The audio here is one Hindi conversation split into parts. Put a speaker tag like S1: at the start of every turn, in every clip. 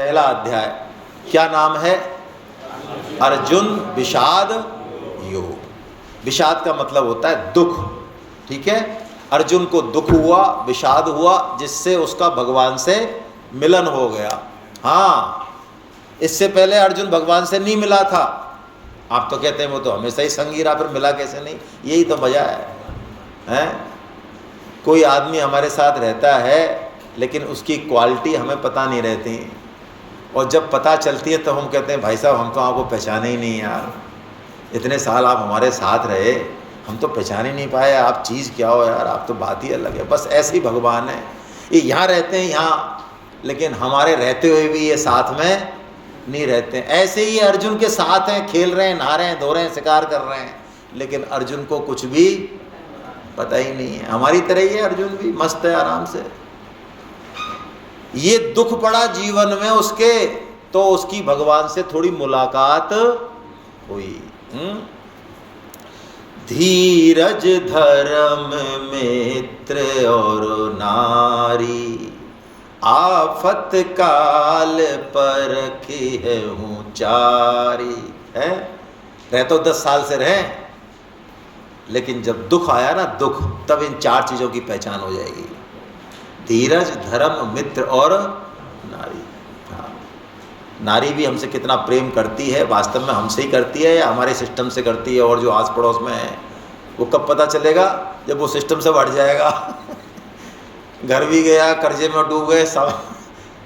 S1: पहला अध्याय, क्या नाम है? अर्जुन विषाद योग। विषाद का मतलब होता है दुख, ठीक है। अर्जुन को दुख हुआ, विषाद हुआ, जिससे उसका भगवान से मिलन हो गया। हाँ, इससे पहले अर्जुन भगवान से नहीं मिला था। आप तो कहते हैं वो तो हमेशा ही संगी रहा, फिर मिला कैसे नहीं? यही तो मजा है? कोई आदमी हमारे साथ रहता है लेकिन उसकी क्वालिटी हमें पता नहीं रहती, और जब पता चलती है तो हम कहते हैं भाई साहब हम तो आपको पहचाने ही नहीं यार, इतने साल आप हमारे साथ रहे, हम तो पहचान ही नहीं पाए आप चीज़ क्या हो यार, आप तो बात ही अलग है। बस ऐसे ही भगवान है, ये यहाँ रहते हैं यहाँ, लेकिन हमारे रहते हुए भी ये साथ में नहीं रहते हैं। ऐसे ही अर्जुन के साथ हैं, खेल रहे हैं, नहा रहे हैं, धो रहे हैं, शिकार कर रहे हैं, लेकिन अर्जुन को कुछ भी पता ही नहीं है। हमारी तरह ही है, अर्जुन भी मस्त है आराम से। ये दुख पड़ा जीवन में उसके, तो उसकी भगवान से थोड़ी मुलाकात हुई। धीरज धर्म मित्र और नारी, आफत काल पर की है ऊंचारी। है रह तो 10 साल से रहे, लेकिन जब दुख आया ना, दुख, तब इन 4 चीज़ों की पहचान हो जाएगी। धीरज, धर्म, मित्र और नारी। हाँ, नारी भी हमसे कितना प्रेम करती है, वास्तव में हमसे ही करती है या हमारे सिस्टम से करती है, और जो आस पड़ोस में है वो कब पता चलेगा? जब वो सिस्टम से बढ़ जाएगा। घर भी गया, कर्जे में डूब गए, सब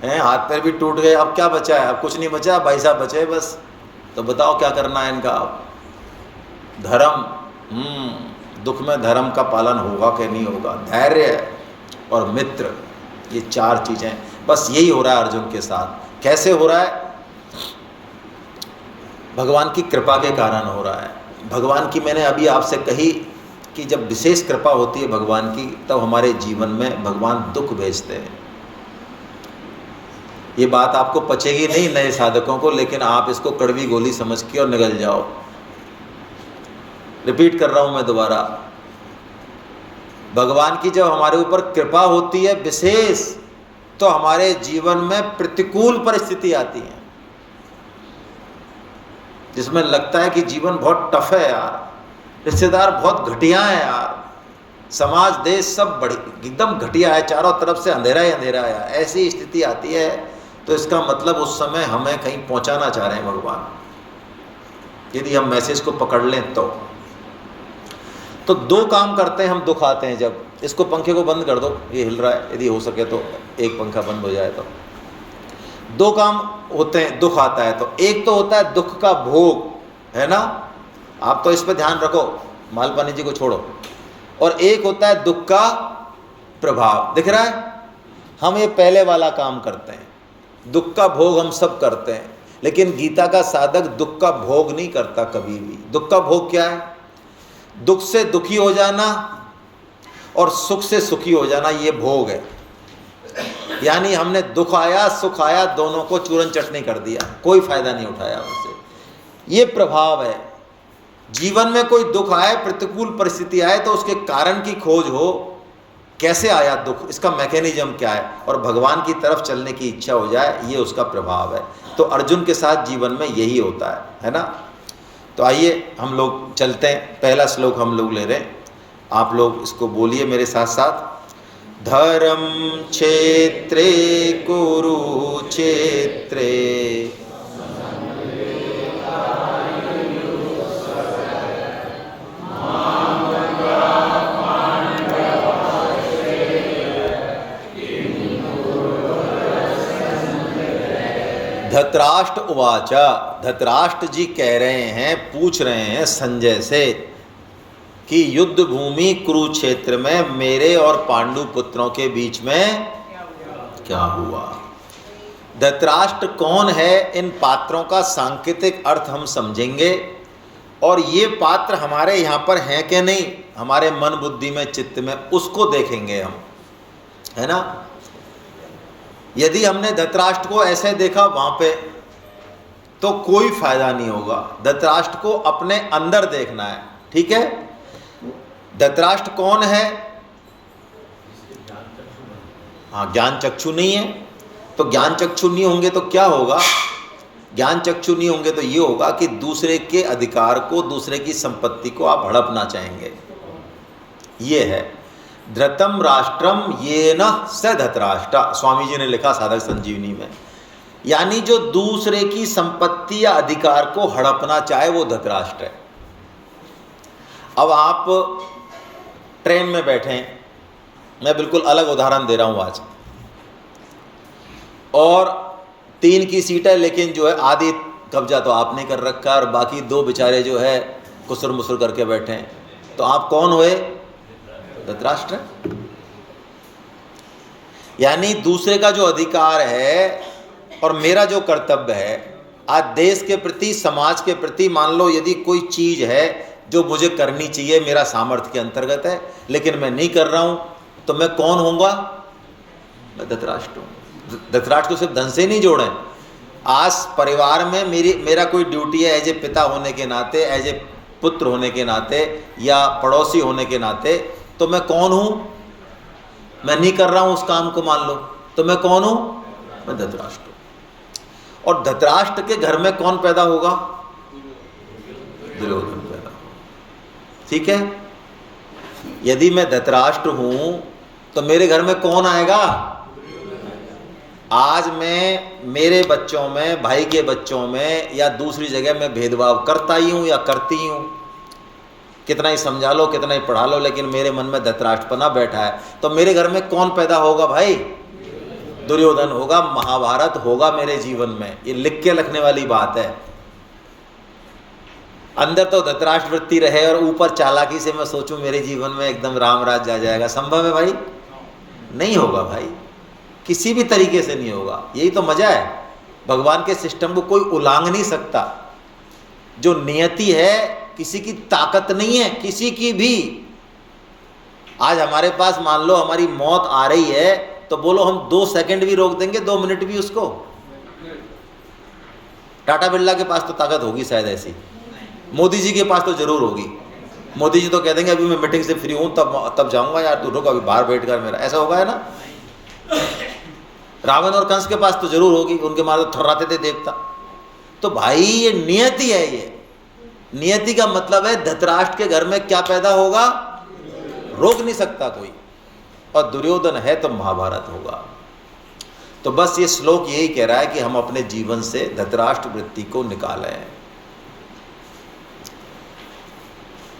S1: हैं, हाथ पैर भी टूट गए, अब क्या बचा है? अब कुछ नहीं बचा, भाई साहब बचे बस। तो बताओ क्या करना है इनका? धर्म, दुख में धर्म का पालन होगा कि नहीं होगा? धैर्य और मित्र, ये 4 चीज़ें, बस यही हो रहा है अर्जुन के साथ। कैसे हो रहा है? भगवान की कृपा के कारण हो रहा है। भगवान की, मैंने अभी आपसे कही कि जब विशेष कृपा होती है भगवान की, तब हमारे जीवन में भगवान दुख भेजते हैं। ये बात आपको पचेगी नहीं नए साधकों को, लेकिन आप इसको कड़वी गोली समझ के और निगल जाओ। रिपीट कर रहा हूं मैं दोबारा, भगवान की जब हमारे ऊपर कृपा होती है विशेष, तो हमारे जीवन में प्रतिकूल परिस्थिति आती है, जिसमें लगता है कि जीवन बहुत टफ है यार, रिश्तेदार बहुत घटिया है यार, समाज देश सब बड़ी एकदम घटिया है, चारों तरफ से अंधेरा ही अंधेरा है, ऐसी स्थिति आती है, तो इसका मतलब उस समय हमें कहीं पहुंचाना चाह रहे हैं भगवान, यदि हम मैसेज को पकड़ लें तो 2 काम करते हैं हम दुख आते हैं जब। इसको, पंखे को बंद कर दो, ये हिल रहा है, यदि हो सके तो एक पंखा बंद हो जाए तो। 2 काम होते हैं दुख आता है तो। एक तो होता है दुख का भोग, है ना, आप तो इस पे ध्यान रखो, मालपानी जी को छोड़ो। और एक होता है दुख का प्रभाव। दिख रहा है? हम ये पहले वाला काम करते हैं, दुख का भोग हम सब करते हैं, लेकिन गीता का साधक दुख का भोग नहीं करता कभी भी। दुख का भोग क्या है? दुख से दुखी हो जाना और सुख से सुखी हो जाना, ये भोग है। यानी हमने दुख आया सुख आया दोनों को चूरन चटनी कर दिया, कोई फायदा नहीं उठाया उनसे। ये प्रभाव है। जीवन में कोई दुख आए, प्रतिकूल परिस्थिति आए, तो उसके कारण की खोज हो, कैसे आया दुख, इसका मैकेनिज्म क्या है, और भगवान की तरफ चलने की इच्छा हो जाए, ये उसका प्रभाव है। तो अर्जुन के साथ जीवन में यही होता है ना। तो आइए हम लोग चलते हैं, पहला श्लोक हम लोग ले रहे हैं, आप लोग इसको बोलिए मेरे साथ साथ। धर्म क्षेत्रे कुरुक्षेत्रे धृतराष्ट्र उवाच। धृतराष्ट्र जी कह रहे हैं, पूछ रहे हैं संजय से कि युद्ध भूमि कुरुक्षेत्र में मेरे और पांडु पुत्रों के बीच में क्या हुआ। धृतराष्ट्र कौन है, इन पात्रों का सांकेतिक अर्थ हम समझेंगे, और ये पात्र हमारे यहाँ पर हैं कि नहीं, हमारे मन बुद्धि में चित्त में, उसको देखेंगे हम, है ना। यदि हमने धृतराष्ट्र को ऐसे देखा वहाँ पे, तो कोई फायदा नहीं होगा। धृतराष्ट्र को अपने अंदर देखना है, ठीक है। धृतराष्ट्र कौन है? हाँ, ज्ञान चक्षु नहीं है, तो ज्ञान चक्षु नहीं होंगे तो क्या होगा? ज्ञान चक्षु नहीं होंगे तो ये होगा कि दूसरे के अधिकार को, दूसरे की संपत्ति को आप हड़पना चाहेंगे। ये है धृतम राष्ट्रम येन स धृतराष्ट्र, स्वामी जी ने लिखा साधक संजीवनी में। यानी जो दूसरे की संपत्ति या अधिकार को हड़पना चाहे वो धृतराष्ट्र है। अब आप ट्रेन में बैठे हैं, मैं बिल्कुल अलग उदाहरण दे रहा हूं आज, और 3 की सीट है, लेकिन जो है आधी कब्जा तो आपने कर रखा है और बाकी 2 बेचारे जो है कुसुर मुसुर करके बैठे हैं। तो आप कौन हुए? धृतराष्ट्र। यानी दूसरे का जो अधिकार है और मेरा जो कर्तव्य है, आज देश के प्रति, समाज के प्रति, मान लो यदि कोई चीज है जो मुझे करनी चाहिए, मेरा सामर्थ्य के अंतर्गत है, लेकिन मैं नहीं कर रहा हूं, तो मैं कौन होऊंगा? मैं धृतराष्ट्र हूं। धृतराष्ट्र को सिर्फ धन से नहीं जोड़े, आज परिवार में मेरा कोई ड्यूटी है, एज ए पिता होने के नाते, एज ए पुत्र होने के नाते, या पड़ोसी होने के नाते, तो मैं कौन हूं? मैं नहीं कर रहा हूं उस काम को, मान लो, तो मैं कौन हूं? मैं धृतराष्ट्र हूं। और धृतराष्ट्र के घर में कौन पैदा होगा? दुर्योधन पैदा होगा। ठीक है? यदि मैं धृतराष्ट्र हूं तो मेरे घर में कौन आएगा? आज मैं मेरे बच्चों में, भाई के बच्चों में या दूसरी जगह में भेदभाव करता ही हूं या करती हूं, कितना ही समझा लो, कितना ही पढ़ा लो, लेकिन मेरे मन में धृतराष्ट्रपना बैठा है, तो मेरे घर में कौन पैदा होगा भाई? दुर्योधन होगा, महाभारत होगा मेरे जीवन में। ये लिख के रखने वाली बात है। अंदर तो धृतराष्ट्र वृत्ति रहे और ऊपर चालाकी से मैं सोचूं मेरे जीवन में एकदम राम राज आ जाएगा, संभव है भाई? नहीं होगा भाई, किसी भी तरीके से नहीं होगा। यही तो मजा है, भगवान के सिस्टम को कोई उलांघ नहीं सकता। जो नियति है, किसी की ताकत नहीं है, किसी की भी। आज हमारे पास मान लो हमारी मौत आ रही है, तो बोलो हम 2 सेकंड भी रोक देंगे, 2 मिनट भी उसको? टाटा बिरला के पास तो ताकत होगी शायद ऐसी, मोदी जी के पास तो जरूर होगी। मोदी जी तो कह देंगे अभी मैं मीटिंग से फ्री हूं, तब जाऊंगा यार, तू रुक अभी बाहर बैठ कर मेरा, ऐसा होगा है ना? रावण और कंस के पास तो जरूर होगी, उनके मारे तो थर्राते थे देवता। तो भाई ये नियति है। ये नियति का मतलब है धृतराष्ट्र के घर में क्या पैदा होगा, रोक नहीं सकता कोई। और दुर्योधन है तो महाभारत होगा। तो बस ये श्लोक यही कह रहा है कि हम अपने जीवन से धृतराष्ट्र वृत्ति को निकालें।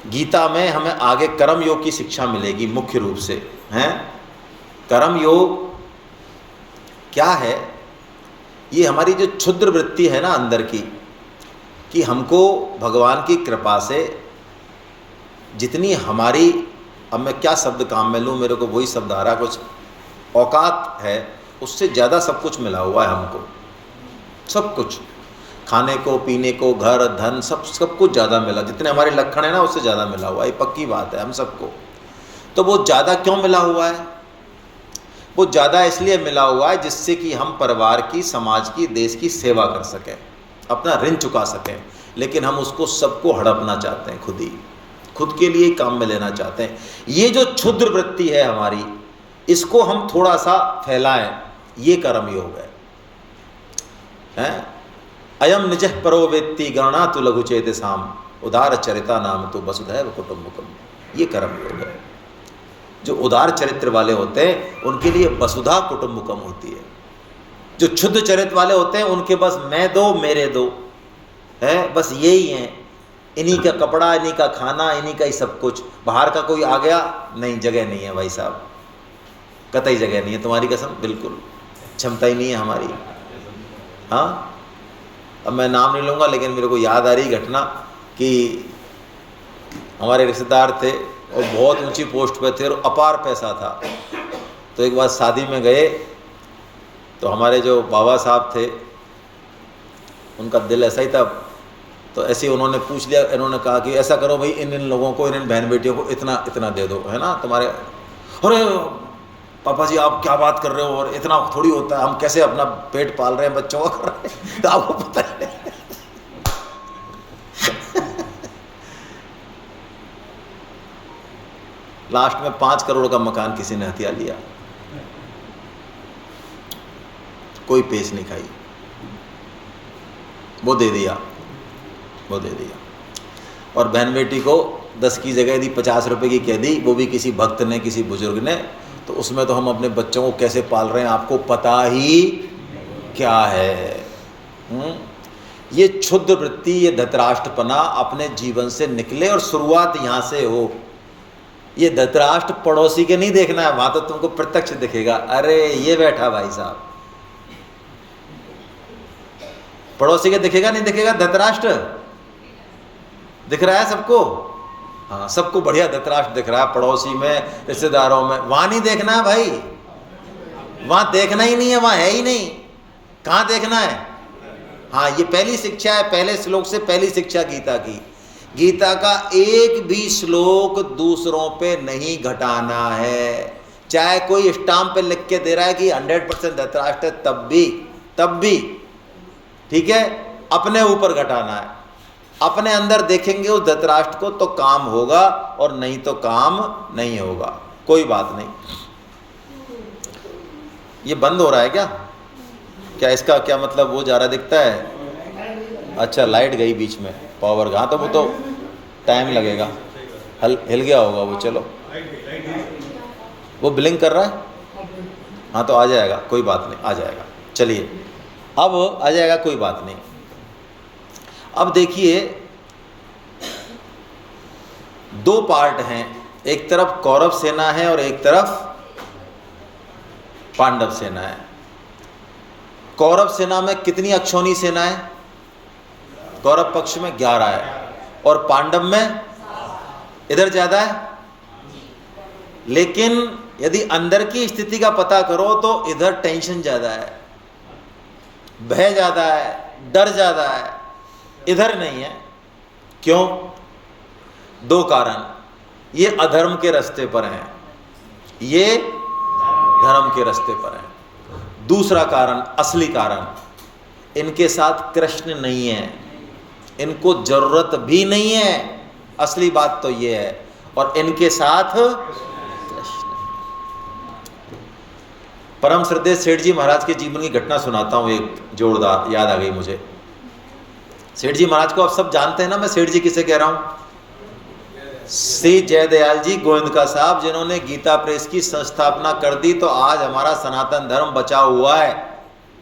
S1: गीता में हमें आगे कर्म योग की शिक्षा मिलेगी मुख्य रूप से, हैं? कर्म योग क्या है? ये हमारी जो क्षुद्र वृत्ति है ना अंदर की, कि हमको भगवान की कृपा से जितनी हमारी, अब मैं क्या शब्द काम में लूँ, मेरे को वही शब्द आ रहा, कुछ औकात है, उससे ज़्यादा सब कुछ मिला हुआ है हमको। सब कुछ, खाने को, पीने को, घर, धन, सब कुछ ज़्यादा मिला। जितने हमारे लक्षण है ना, उससे ज़्यादा मिला हुआ है, ये पक्की बात है हम सबको। तो वो ज़्यादा क्यों मिला हुआ है? वो ज़्यादा इसलिए मिला हुआ है जिससे कि हम परिवार की, समाज की, देश की सेवा कर सकें, अपना ऋण चुका सकें। लेकिन हम उसको सबको हड़पना चाहते हैं, खुद के लिए काम में लेना चाहते हैं। ये जो क्षुद्र वृत्ति है हमारी, इसको हम थोड़ा सा फैलाएं, ये कर्म योग है। अयम निजः परो वेत्ति गणना तु लघु चेतसाम उदार चरिता नाम तो वसुधैव कुटुम्बकम, ये कर्म योग है। जो उदार चरित्र वाले होते हैं उनके लिए वसुधा कुटुम्बकम होती है। जो क्षुद्र चरित्र वाले होते हैं उनके बस मैं दो मेरे दो है, बस यही है। इन्हीं का कपड़ा, इन्हीं का खाना, इन्हीं का ही सब कुछ। बाहर का कोई आ गया, नहीं, जगह नहीं है भाई साहब, कतई जगह नहीं है, तुम्हारी कसम, बिल्कुल क्षमता ही नहीं है हमारी। हाँ, अब मैं नाम नहीं लूँगा, लेकिन मेरे को याद आ रही घटना कि हमारे रिश्तेदार थे और बहुत ऊंची पोस्ट पे थे और अपार पैसा था। तो एक बार शादी में गए तो हमारे जो बाबा साहब थे, उनका दिल ऐसा ही था, तो ऐसे ही उन्होंने पूछ लिया। इन्होंने कहा कि ऐसा करो भाई, इन लोगों को, इन बहन बेटियों को इतना इतना दे दो, है ना तुम्हारे। अरे पापा जी आप क्या बात कर रहे हो, और इतना थोड़ी होता है, हम कैसे अपना पेट पाल रहे हैं, बच्चों का कर रहे हैं, तो आपको पता है। लास्ट में 5 करोड़ का मकान किसी ने हथिया लिया। कोई पेश नहीं खाई, वो दे दिया। और बहन बेटी को 10 की जगह यदि 50 रुपये की कह दी, वो भी किसी भक्त ने, किसी बुजुर्ग ने, तो उसमें तो हम अपने बच्चों को कैसे पाल रहे हैं आपको पता ही क्या है। ये क्षुद्र वृत्ति, ये धृतराष्ट्रपना अपने जीवन से निकले और शुरुआत यहाँ से हो। ये धृतराष्ट्र पड़ोसी के नहीं देखना है, वहां तो तुमको प्रत्यक्ष दिखेगा, अरे ये बैठा भाई साहब, पड़ोसी के दिखेगा नहीं दिखेगा? धृतराष्ट्र दिख रहा है सबको, हाँ सबको बढ़िया धृतराष्ट्र दिख रहा है, पड़ोसी में, रिश्तेदारों में, वहां नहीं देखना है भाई, वहां देखना ही नहीं है, वहां है ही नहीं, कहाँ देखना है? हाँ, ये पहली शिक्षा है, पहले श्लोक से पहली शिक्षा गीता की। गीता का एक भी श्लोक दूसरों पे नहीं घटाना है, चाहे कोई स्टाम्प पे लिख के दे रहा है कि 100% धृतराष्ट्र, तब भी ठीक है, अपने ऊपर घटाना है। अपने अंदर देखेंगे उस धृतराष्ट्र को तो काम होगा, और नहीं तो काम नहीं होगा, कोई बात नहीं। ये बंद हो रहा है क्या इसका क्या मतलब? वो जा रहा दिखता है? अच्छा, लाइट गई बीच में, पावर का, हाँ तो वो तो टाइम लगेगा, हिल गया होगा वो, चलो वो ब्लिंक कर रहा है, हाँ तो आ जाएगा, कोई बात नहीं, आ जाएगा, चलिए अब आ जाएगा, कोई बात नहीं। अब देखिए, 2 पार्ट हैं, एक तरफ कौरव सेना है और एक तरफ पांडव सेना है। कौरव सेना में कितनी अक्षौणी सेना है? कौरव पक्ष में 11 है, और पांडव में इधर ज्यादा है। लेकिन यदि अंदर की स्थिति का पता करो तो इधर टेंशन ज्यादा है, भय ज्यादा है, डर ज्यादा है, इधर नहीं है। क्यों? 2 कारण, ये अधर्म के रास्ते पर हैं, ये धर्म के रास्ते पर हैं। दूसरा कारण, असली कारण, इनके साथ कृष्ण नहीं है, इनको जरूरत भी नहीं है, असली बात तो ये है, और इनके साथ कृष्ण। परम श्रद्धेय सेठ जी महाराज के जीवन की घटना सुनाता हूं, एक जोरदार, याद आ गई मुझे। सेठ जी महाराज को आप सब जानते हैं ना, मैं सेठ जी किसे कह रहा हूं? श्री जयदयाल जी गोविंद का साहब, जिन्होंने गीता प्रेस की संस्थापना कर दी, तो आज हमारा सनातन धर्म बचा हुआ है।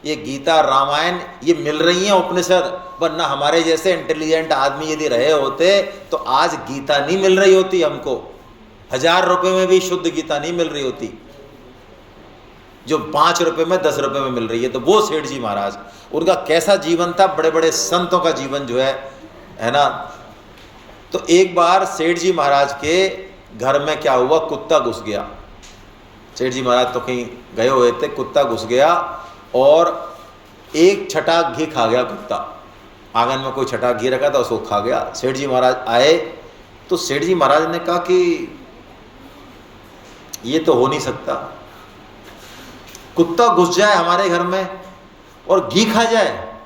S1: ये गीता, रामायण ये मिल रही है उपनिषद, वरना हमारे जैसे इंटेलिजेंट आदमी यदि रहे होते तो आज गीता नहीं मिल रही होती हमको, 1000 रुपये में भी शुद्ध गीता नहीं मिल रही होती, जो 5 रुपये में, 10 रुपये में मिल रही है। तो वो सेठ जी महाराज, उनका कैसा जीवन था, बड़े बड़े संतों का जीवन जो है ना। तो एक बार सेठ जी महाराज के घर में क्या हुआ, कुत्ता घुस गया। सेठ जी महाराज तो कहीं गए हुए थे, कुत्ता घुस गया और एक छटाक घी खा गया कुत्ता। आंगन में कोई छटाक घी रखा था, उसको खा गया। सेठ जी महाराज आए तो सेठ जी महाराज ने कहा कि ये तो हो नहीं सकता, कुत्ता घुस जाए हमारे घर में और घी खा जाए,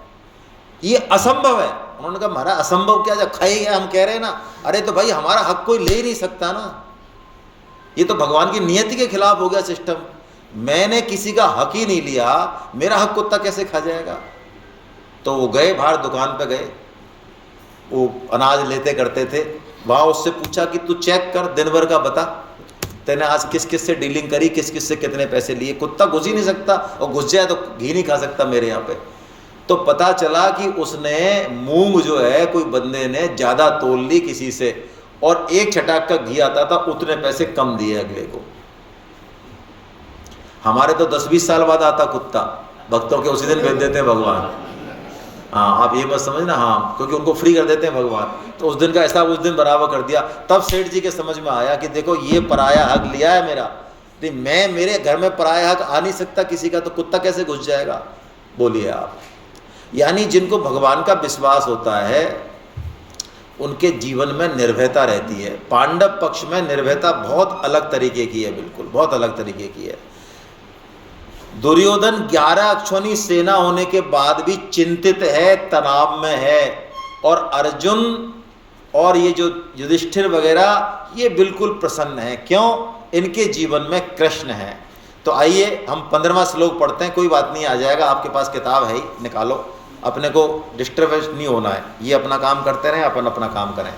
S1: ये असंभव है। उन्होंने कहा महाराज असंभव क्या, जब खाएगा हम कह रहे हैं ना। अरे तो भाई हमारा हक कोई ले ही नहीं सकता ना, ये तो भगवान की नियति के खिलाफ हो गया सिस्टम। मैंने किसी का हक ही नहीं लिया, मेरा हक कुत्ता कैसे खा जाएगा। तो वो गए बाहर, दुकान पे गए, वो अनाज लेते करते थे, वहाँ उससे पूछा कि तू चेक कर दिन भर का बता, तेने आज किस किस से डीलिंग करी, किस किस से कितने पैसे लिए। कुत्ता घुस ही नहीं सकता, और घुस जाए तो घी नहीं खा सकता मेरे यहाँ पे। तो पता चला कि उसने मूंग जो है कोई बंदे ने ज़्यादा तोल ली किसी से, और एक छटाक का घी आता था, उतने पैसे कम दिए अगले को। हमारे तो 10-20 साल बाद आता कुत्ता, भक्तों के उसी दिन भेज देते हैं भगवान। हाँ, आप ये मत समझना, हाँ, क्योंकि उनको फ्री कर देते हैं भगवान। तो उस दिन का हिसाब उस दिन बराबर कर दिया। तब सेठ जी के समझ में आया कि देखो ये पराया हक लिया है मेरा, नहीं मैं, मेरे घर में पराया हक आ नहीं सकता किसी का, तो कुत्ता कैसे घुस जाएगा, बोलिए आप। यानी जिनको भगवान का विश्वास होता है उनके जीवन में निर्भयता रहती है। पांडव पक्ष में निर्भयता बहुत अलग तरीके की है, बिल्कुल बहुत अलग तरीके की है। दुर्योधन 11 अक्षौणी सेना होने के बाद भी चिंतित है, तनाव में है, और अर्जुन और ये जो युधिष्ठिर वगैरह ये बिल्कुल प्रसन्न है। क्यों? इनके जीवन में कृष्ण है। तो आइए हम 15वां श्लोक पढ़ते हैं, कोई बात नहीं, आ जाएगा, आपके पास किताब है ही, निकालो, अपने को डिस्टर्बेंस नहीं होना है, ये अपना काम करते रहें, अपन अपना काम करें।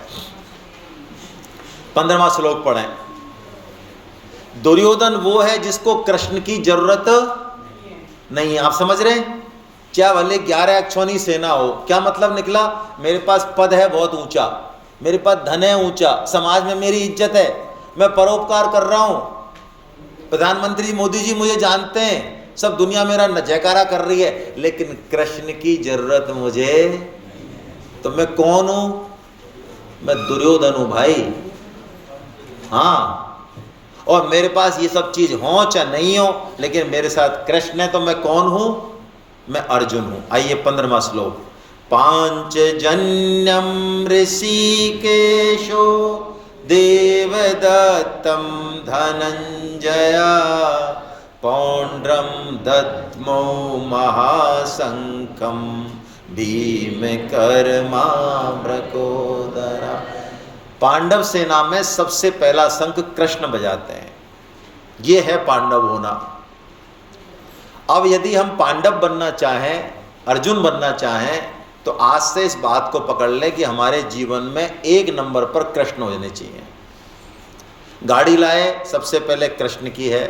S1: 15वां श्लोक पढ़ें। दुर्योधन वो है जिसको कृष्ण की जरूरत नहीं है। आप समझ रहे हैं? क्या भले 11 अक्षौनी सेना हो, क्या मतलब निकला? मेरे पास पद है बहुत ऊंचा, मेरे पास धन है ऊंचा, समाज में मेरी इज्जत है, मैं परोपकार कर रहा हूं, प्रधानमंत्री मोदी जी मुझे जानते हैं, सब दुनिया मेरा जयकारा कर रही है, लेकिन कृष्ण की जरूरत मुझे, तो मैं कौन हूं? मैं दुर्योधन हूं भाई। हाँ, और मेरे पास ये सब चीज हो चाहे नहीं हो, लेकिन मेरे साथ कृष्ण है, तो मैं कौन हूं? मैं अर्जुन हूं। आइए 15वां श्लोक। पांचजन्यम ऋषिकेशो देवदत्तं धनंजया पौंड्रम दद्मो महाशंकम भीम कर्माम्रकोदरा। पांडव सेना में सबसे पहला शंख कृष्ण बजाते हैं, ये है पांडव होना। अब यदि हम पांडव बनना चाहें, अर्जुन बनना चाहें, तो आज से इस बात को पकड़ लें कि हमारे जीवन में 1 नंबर पर कृष्ण होने चाहिए। गाड़ी लाए सबसे पहले कृष्ण की है,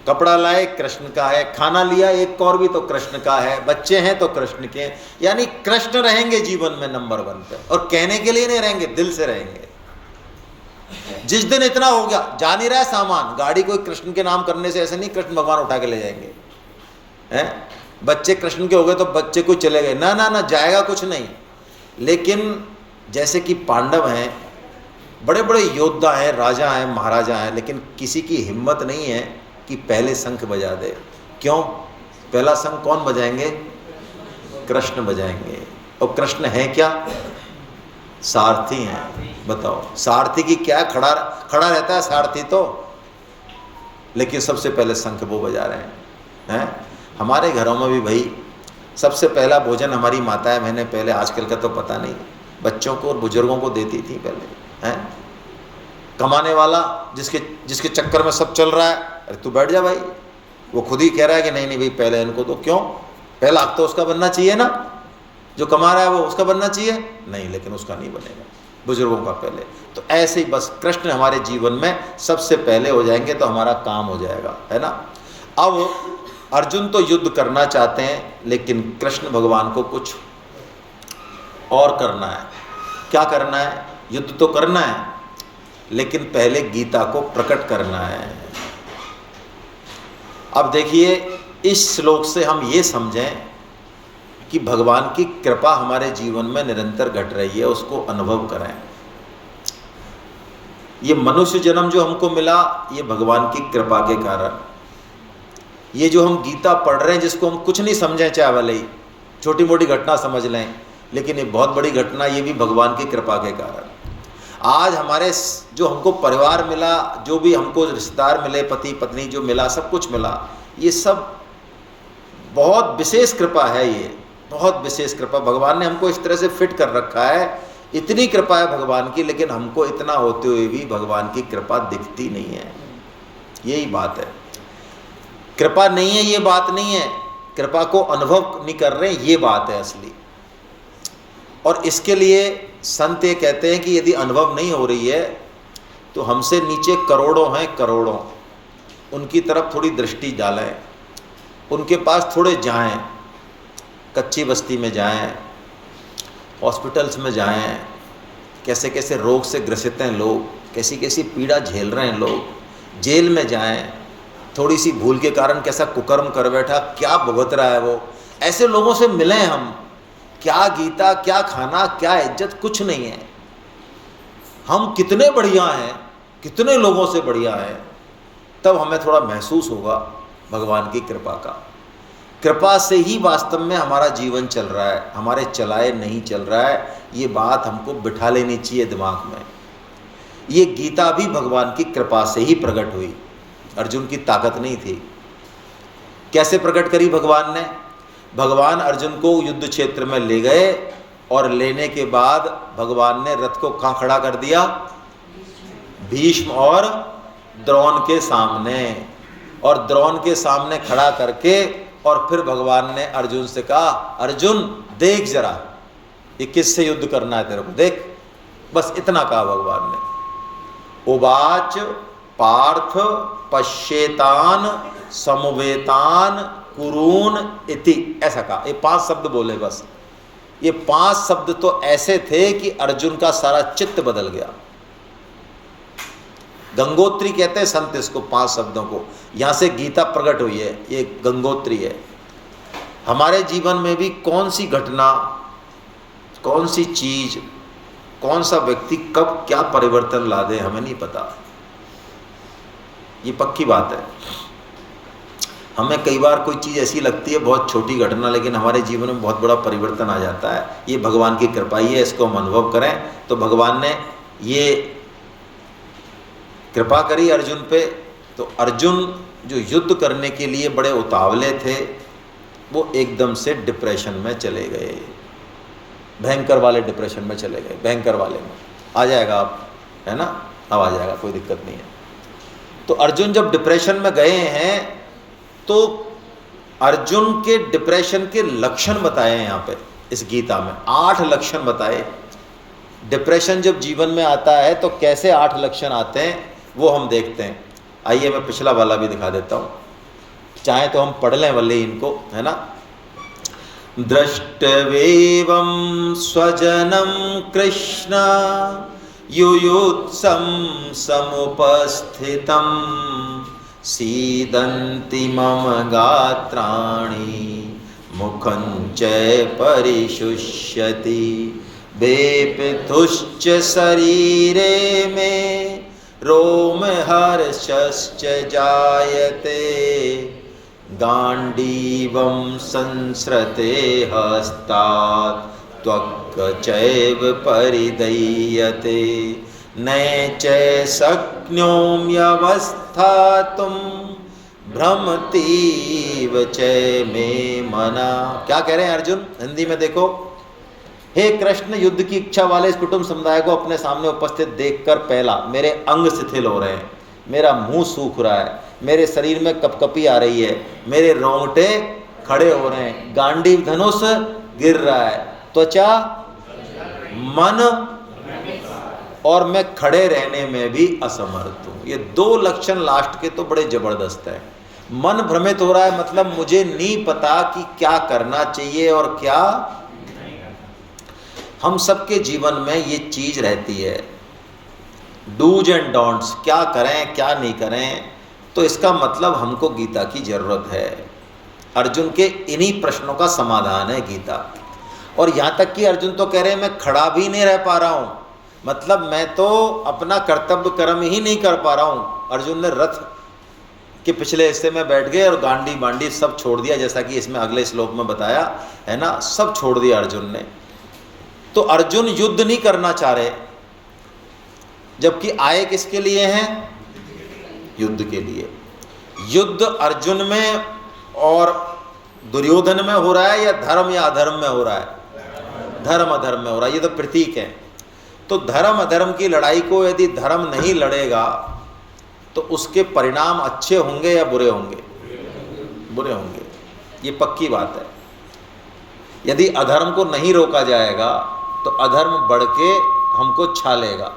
S1: कपड़ा लाए कृष्ण का है, खाना लिया एक और भी तो कृष्ण का है, बच्चे हैं तो कृष्ण के, यानी कृष्ण रहेंगे जीवन में नंबर 1 पे। और कहने के लिए नहीं रहेंगे, दिल से रहेंगे। जिस दिन इतना हो गया, जा नहीं रहा है सामान, गाड़ी कोई कृष्ण के नाम करने से ऐसे नहीं कृष्ण भगवान उठा के ले जाएंगे हैं। बच्चे कृष्ण के हो गए तो बच्चे कोई चले गए, ना ना ना, जाएगा कुछ नहीं। लेकिन जैसे कि पांडव हैं, बड़े बड़े योद्धा हैं, राजा हैं, महाराजा हैं, लेकिन किसी की हिम्मत नहीं है कि पहले शंख बजा दे। क्यों? पहला शंख कौन बजाएंगे? कृष्ण बजाएंगे। और कृष्ण है क्या? सारथी हैं। बताओ, सारथी की क्या, खड़ा रहता है सारथी तो, लेकिन सबसे पहले शंख वो बजा रहे हैं। हमारे घरों में भी भाई सबसे पहला भोजन हमारी माताएं, मैंने पहले, आजकल का तो पता नहीं, बच्चों को और बुजुर्गों को देती थी पहले, हैं। कमाने वाला जिसके चक्कर में सब चल रहा है, अरे तू बैठ जा भाई, वो खुद ही कह रहा है कि नहीं नहीं भाई पहले इनको दो। क्यों? पहला हक तो उसका बनना चाहिए ना, जो कमा रहा है वो उसका बनना चाहिए, नहीं, लेकिन उसका नहीं बनेगा, बुजुर्गों का पहले। तो ऐसे ही बस कृष्ण हमारे जीवन में सबसे पहले हो जाएंगे तो हमारा काम हो जाएगा, है ना। अब अर्जुन तो युद्ध करना चाहते हैं, लेकिन कृष्ण भगवान को कुछ और करना है। क्या करना है? युद्ध तो करना है, लेकिन पहले गीता को प्रकट करना है। अब देखिए, इस श्लोक से हम ये समझें कि भगवान की कृपा हमारे जीवन में निरंतर घट रही है, उसको अनुभव करें। ये मनुष्य जन्म जो हमको मिला, ये भगवान की कृपा के कारण। ये जो हम गीता पढ़ रहे हैं, जिसको हम कुछ नहीं समझें, चाहे भले ही छोटी मोटी घटना समझ लें, लेकिन ये बहुत बड़ी घटना, ये भी भगवान की कृपा के कारण। आज हमारे जो हमको परिवार मिला, जो भी हमको रिश्तेदार मिले, पति पत्नी जो मिला, सब कुछ मिला, ये सब बहुत विशेष कृपा है। ये बहुत विशेष कृपा, भगवान ने हमको इस तरह से फिट कर रखा है, इतनी कृपा है भगवान की, लेकिन हमको इतना होते हुए भी भगवान की कृपा दिखती नहीं है। यही बात है, कृपा नहीं है ये बात नहीं है, कृपा को अनुभव नहीं कर रहे, ये बात है असली। और इसके लिए संत ये कहते हैं कि यदि अनुभव नहीं हो रही है, तो हमसे नीचे करोड़ों हैं, करोड़ों, उनकी तरफ थोड़ी दृष्टि डालें, उनके पास थोड़े जाएं, कच्ची बस्ती में जाएं, हॉस्पिटल्स में जाएं, कैसे कैसे रोग से ग्रसित हैं लोग, कैसी कैसी पीड़ा झेल रहे हैं लोग, जेल में जाएं, थोड़ी सी भूल के कारण कैसा कुकर्म कर बैठा, क्या भुगत रहा है वो, ऐसे लोगों से मिलें हम। क्या गीता, क्या खाना, क्या इज्जत, कुछ नहीं है। हम कितने बढ़िया हैं, कितने लोगों से बढ़िया हैं, तब हमें थोड़ा महसूस होगा भगवान की कृपा का। कृपा से ही वास्तव में हमारा जीवन चल रहा है, हमारे चलाए नहीं चल रहा है। ये बात हमको बिठा लेनी चाहिए दिमाग में। ये गीता भी भगवान की कृपा से ही प्रकट हुई, अर्जुन की ताकत नहीं थी। कैसे प्रकट करी भगवान ने? भगवान अर्जुन को युद्ध क्षेत्र में ले गए, और लेने के बाद भगवान ने रथ को कहाँ खड़ा कर दिया? भीष्म और द्रोण के सामने। और द्रोण के सामने खड़ा करके और फिर भगवान ने अर्जुन से कहा, अर्जुन देख जरा ये किससे युद्ध करना है तेरे को, देख। बस इतना कहा भगवान ने। उवाच पार्थ पश्येतान समवेतान कुरून इति, ऐसा कहा। ये 5 शब्द बोले बस। ये 5 शब्द तो ऐसे थे कि अर्जुन का सारा चित्त बदल गया। गंगोत्री कहते हैं संत इसको, 5 शब्दों को। यहां से गीता प्रकट हुई है, ये गंगोत्री है। हमारे जीवन में भी कौन सी घटना, कौन सी चीज, कौन सा व्यक्ति कब क्या परिवर्तन ला दे हमें नहीं पता। ये पक्की बात है। हमें कई बार कोई चीज़ ऐसी लगती है बहुत छोटी घटना, लेकिन हमारे जीवन में बहुत बड़ा परिवर्तन आ जाता है। ये भगवान की कृपा ही है, इसको हम अनुभव करें। तो भगवान ने ये कृपा करी अर्जुन पे। तो अर्जुन जो युद्ध करने के लिए बड़े उतावले थे, वो एकदम से डिप्रेशन में चले गए, भयंकर वाले डिप्रेशन में चले गए। भयंकर वाले में आ जाएगा आप, है ना, अब आ जाएगा, कोई दिक्कत नहीं है। तो अर्जुन जब डिप्रेशन में गए हैं, तो अर्जुन के डिप्रेशन के लक्षण बताए हैं यहाँ पे इस गीता में। 8 लक्षण बताए। डिप्रेशन जब जीवन में आता है तो कैसे 8 लक्षण आते हैं वो हम देखते हैं। आइए मैं पिछला वाला भी दिखा देता हूँ, चाहे तो हम पढ़ लें वल्ले इनको, है ना। दृष्टवेवं स्वजनं कृष्ण युयुत्सं समुपस्थितं सीदन्ति मम गात्राणि मुखं च परिशुष्यति वेपितुश्च शरीरे मे रोमहर्षश्च जायते गाण्डीवं संसृते हस्तात् त्वक् चैव परिदह्यते न च शक्नोम्यवस्थातुं भ्रमतीव च मे मना। क्या कह रहे हैं अर्जुन? हिंदी में देखो। हे कृष्ण, युद्ध की इच्छा वाले इस कुटुंब समुदाय को अपने सामने उपस्थित देखकर पहला मेरे अंग शिथिल हो रहे हैं, मेरा मुंह सूख रहा है, मेरे शरीर में कपकपी आ रही है, मेरे रोंगटे खड़े हो रहे हैं, गांडीव धनुष गिर रहा है, त्वचा मन और मैं खड़े रहने में भी असमर्थ हूं। ये 2 लक्षण लास्ट के तो बड़े जबरदस्त है। मन भ्रमित हो रहा है, मतलब मुझे नहीं पता कि क्या करना चाहिए और क्या। हम सबके जीवन में ये चीज रहती है, डूज एंड डोंट्स, क्या करें क्या नहीं करें। तो इसका मतलब हमको गीता की जरूरत है। अर्जुन के इन्हीं प्रश्नों का समाधान है गीता। और यहाँ तक कि अर्जुन तो कह रहे हैं मैं खड़ा भी नहीं रह पा रहा हूँ, मतलब मैं तो अपना कर्तव्य कर्म ही नहीं कर पा रहा हूँ। अर्जुन ने रथ के पिछले हिस्से में बैठ गए और गांडी बांडी सब छोड़ दिया, जैसा कि इसमें अगले श्लोक में बताया है ना, सब छोड़ दिया अर्जुन ने। तो अर्जुन युद्ध नहीं करना चाह रहे, जबकि आए किसके लिए हैं? युद्ध के लिए। युद्ध अर्जुन में और दुर्योधन में हो रहा है या धर्म या अधर्म में हो रहा है? धर्म अधर्म में हो रहा है। ये तो प्रतीक है। तो धर्म अधर्म की लड़ाई को यदि धर्म नहीं लड़ेगा तो उसके परिणाम अच्छे होंगे या बुरे होंगे? बुरे होंगे, ये पक्की बात है। यदि अधर्म को नहीं रोका जाएगा तो अधर्म बढ़ के हमको छा लेगा।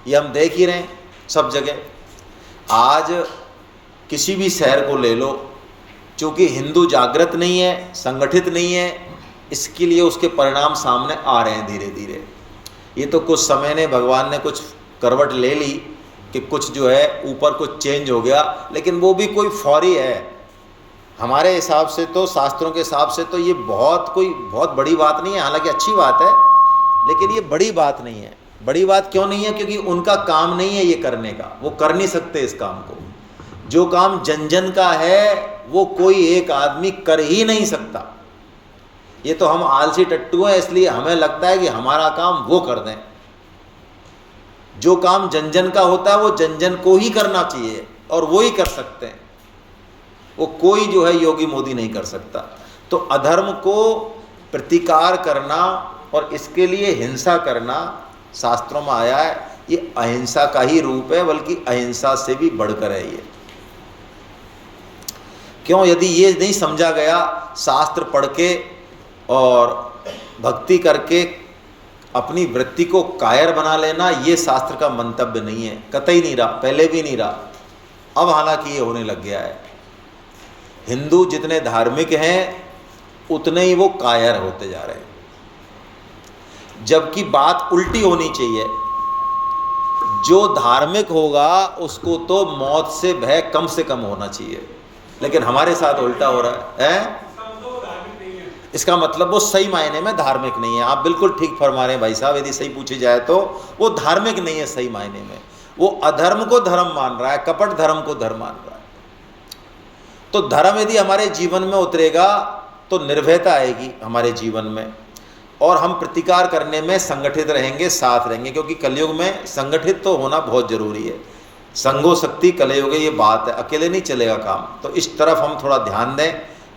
S1: ये हम देख ही रहे हैं सब जगह। आज किसी भी शहर को ले लो, चूँकि हिंदू जागृत नहीं है, संगठित नहीं है, इसके लिए उसके परिणाम सामने आ रहे हैं धीरे धीरे। ये तो कुछ समय ने भगवान ने कुछ करवट ले ली कि कुछ जो है ऊपर कुछ चेंज हो गया, लेकिन वो भी कोई फौरी है। हमारे हिसाब से तो, शास्त्रों के हिसाब से तो ये बहुत बड़ी बात नहीं है। हालांकि अच्छी बात है, लेकिन ये बड़ी बात नहीं है। बड़ी बात क्यों नहीं है? क्योंकि उनका काम नहीं है ये करने का, वो कर नहीं सकते इस काम को। जो काम जन जन का है वो कोई एक आदमी कर ही नहीं सकता। ये तो हम आलसी टट्टू हैं, इसलिए हमें लगता है कि हमारा काम वो कर दें। जो काम जन जन का होता है वो जन जन को ही करना चाहिए और वो ही कर सकते हैं। वो कोई जो है योगी मोदी नहीं कर सकता। तो अधर्म को प्रतिकार करना और इसके लिए हिंसा करना शास्त्रों में आया है। ये अहिंसा का ही रूप है, बल्कि अहिंसा से भी बढ़कर है ये। क्यों? यदि ये नहीं समझा गया, शास्त्र पढ़ के और भक्ति करके अपनी वृत्ति को कायर बना लेना, ये शास्त्र का मंतव्य नहीं है, कतई नहीं रहा, पहले भी नहीं रहा, अब हालांकि ये होने लग गया है। हिंदू जितने धार्मिक हैं उतने ही वो कायर होते जा रहे हैं, जबकि बात उल्टी होनी चाहिए। जो धार्मिक होगा उसको तो मौत से भय कम से कम होना चाहिए, लेकिन हमारे साथ उल्टा हो रहा है। इसका मतलब वो सही मायने में धार्मिक नहीं है। आप बिल्कुल ठीक फरमा रहे हैं भाई साहब, यदि सही पूछी जाए तो वो धार्मिक नहीं है सही मायने में, वो अधर्म को धर्म मान रहा है, कपट धर्म को धर्म मान रहा है। तो धर्म यदि हमारे जीवन में उतरेगा तो निर्भयता आएगी हमारे जीवन में, और हम प्रतिकार करने में संगठित रहेंगे, साथ रहेंगे, क्योंकि कलयुग में संगठित तो होना बहुत जरूरी है। संगो शक्ति कलयुग, ये बात है, अकेले नहीं चलेगा काम। तो इस तरफ हम थोड़ा ध्यान दें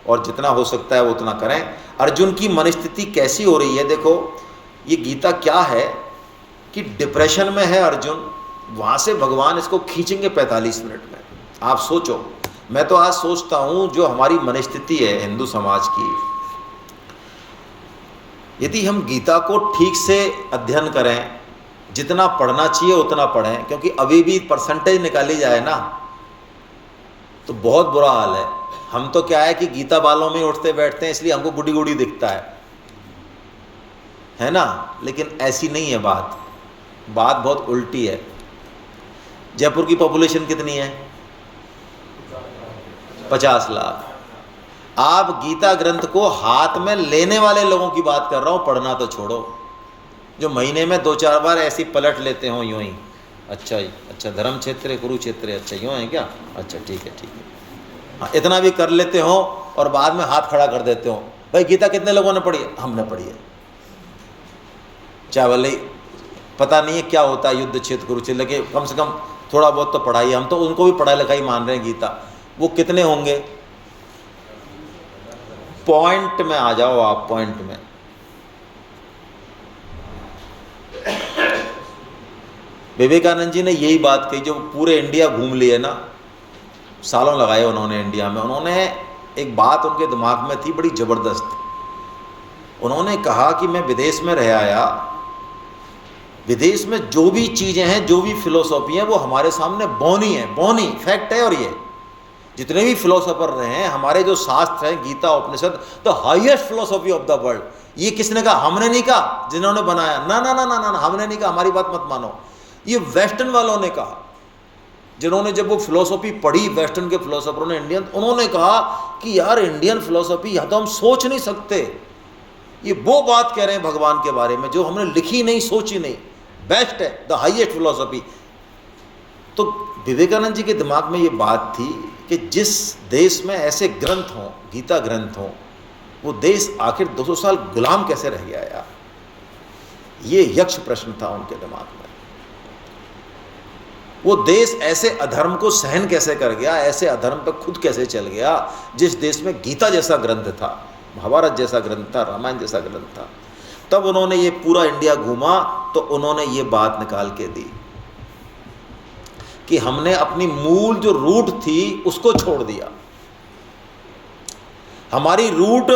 S1: और जितना हो सकता है वो उतना करें। अर्जुन की मनस्थिति कैसी हो रही है देखो, ये गीता क्या है कि डिप्रेशन में है अर्जुन, वहाँ से भगवान इसको खींचेंगे 45 मिनट में। आप सोचो, मैं तो आज सोचता हूँ जो हमारी मनस्थिति है हिंदू समाज की, यदि हम गीता को ठीक से अध्ययन करें, जितना पढ़ना चाहिए उतना पढ़ें, क्योंकि अभी भी परसेंटेज निकाली जाए ना तो बहुत बुरा हाल है। हम तो क्या है कि गीता बालों में उठते बैठते हैं, इसलिए हमको गुडी गुडी दिखता है ना, लेकिन ऐसी नहीं है बात बहुत उल्टी है। जयपुर की पॉपुलेशन कितनी है? 50 लाख। आप गीता ग्रंथ को हाथ में लेने वाले लोगों की बात कर रहा हूँ, पढ़ना तो छोड़ो, जो महीने में 2-4 बार ऐसी पलट लेते हो यूं ही, अच्छा धर्म क्षेत्र कुरुक्षेत्र, अच्छा यूँ है क्या, अच्छा ठीक है हाँ, इतना भी कर लेते हो और बाद में हाथ खड़ा कर देते हो, भाई गीता कितने लोगों ने पढ़ी है? हमने पढ़ी है। चाहे पता नहीं है क्या होता है युद्ध क्षेत्र कुरुक्षेत्र, लेकिन कम से कम थोड़ा बहुत तो पढ़ाई, हम तो उनको भी पढ़ाई लिखाई मान रहे हैं गीता। वो कितने होंगे? पॉइंट में आ जाओ आप, पॉइंट में। विवेकानंद जी ने यही बात कही, जो पूरे इंडिया घूम लिए ना, सालों लगाए उन्होंने इंडिया में। उन्होंने एक बात उनके दिमाग में थी बड़ी जबरदस्त। उन्होंने कहा कि मैं विदेश में रह आया, विदेश में जो भी चीजें हैं, जो भी फिलोसॉफी है, वो हमारे सामने बौनी है, बौनी फैक्ट है। और ये जितने भी फिलोसोफर रहे हैं, हमारे जो शास्त्र हैं, Gita Upanishad, the highest philosophy of the world, ये किसने कहा? हमने नहीं कहा, जिन्होंने बनाया, ना ना ना ना ना, हमने नहीं कहा, हमारी बात मत मानो, ये वेस्टर्न वालों ने कहा। जिन्होंने जब वो फिलोसॉफी पढ़ी, वेस्टर्न के फिलोसोफरों ने, इंडियन, उन्होंने कहा कि यार इंडियन फिलोसॉफी या तो हम सोच नहीं सकते, ये वो बात कह रहे हैं भगवान के बारे में जो हमने लिखी नहीं, सोची नहीं, बेस्ट है, द हाईएस्ट फिलोसॉफी। तो विवेकानंद जी के दिमाग में ये बात थी कि जिस देश में ऐसे ग्रंथ हों, गीता ग्रंथ हों, वो देश आखिर 200 साल गुलाम कैसे रह गया यार? ये यक्ष प्रश्न था उनके दिमाग में। वो देश ऐसे अधर्म को सहन कैसे कर गया, ऐसे अधर्म पर खुद कैसे चल गया, जिस देश में गीता जैसा ग्रंथ था, महाभारत जैसा ग्रंथ था, रामायण जैसा ग्रंथ था। तब उन्होंने ये पूरा इंडिया घूमा तो उन्होंने ये बात निकाल के दी कि हमने अपनी मूल जो रूट थी उसको छोड़ दिया। हमारी रूट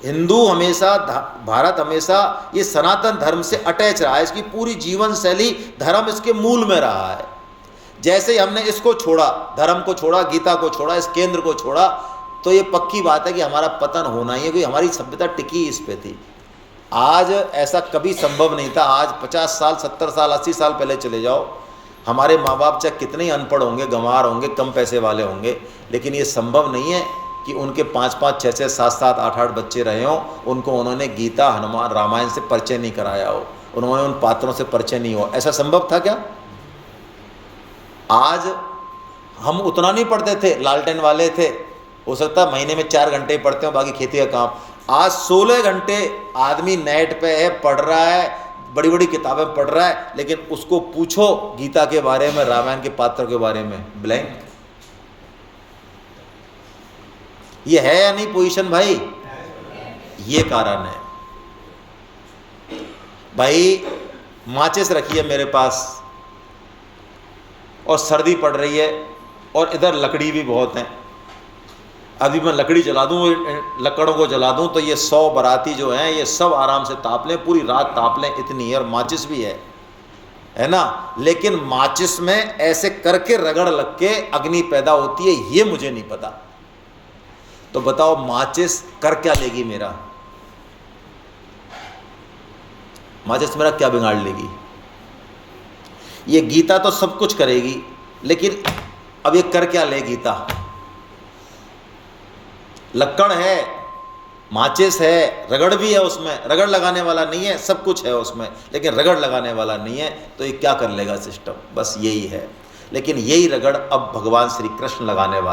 S1: हिंदू हमेशा, भारत हमेशा ये सनातन धर्म से अटैच रहा है, इसकी पूरी जीवन शैली धर्म इसके मूल में रहा है। जैसे ही हमने इसको छोड़ा, धर्म को छोड़ा, गीता को छोड़ा, इस केंद्र को छोड़ा, तो ये पक्की बात है कि हमारा पतन होना ही है, क्योंकि हमारी सभ्यता टिकी इस पे थी। आज ऐसा कभी संभव नहीं था। आज 50 साल, 70 साल, 80 साल पहले चले जाओ, हमारे माँ बाप चाहे कितने ही अनपढ़ होंगे, गंवार होंगे, कम पैसे वाले होंगे, लेकिन ये संभव नहीं है कि उनके 5-5, 6-6, 7-7, 8-8 बच्चे रहे हों, उनको उन्होंने गीता, हनुमान, रामायण से परिचय नहीं कराया हो, उन्होंने उन पात्रों से परिचय नहीं हो। ऐसा संभव था क्या? आज हम उतना नहीं पढ़ते थे, लालटेन वाले थे, हो सकता महीने में 4 घंटे पढ़ते हो, बाकी खेती का काम। आज 16 घंटे आदमी नेट पे है, पढ़ रहा है, बड़ी बड़ी किताबें पढ़ रहा है, लेकिन उसको पूछो गीता के बारे में, रामायण के पात्रों के बारे में, ब्लैंक। ये है या नहीं पोजीशन भाई? ये कारण है भाई। माचिस रखी है मेरे पास और सर्दी पड़ रही है और इधर लकड़ी भी बहुत है। अभी मैं लकड़ी जला दूँ, लकड़ों को जला दूँ तो ये 100 बाराती जो हैं ये सब आराम से ताप लें, पूरी रात ताप लें, इतनी है। और माचिस भी है ना। लेकिन माचिस में ऐसे करके रगड़ लग के अग्नि पैदा होती है, ये मुझे नहीं पता। तो बताओ माचिस कर क्या लेगी मेरा? माचिस मेरा क्या बिगाड़ लेगी? ये गीता तो सब कुछ करेगी, लेकिन अब ये कर क्या ले गीता? लक्कड़ है, माचिस है, रगड़ भी है उसमें, रगड़ लगाने वाला नहीं है, सब कुछ है उसमें, लेकिन रगड़ लगाने वाला नहीं है। तो ये क्या कर लेगा सिस्टम? बस यही है। लेकिन यही रगड़ अब भगवान श्री कृष्ण लगाने वाले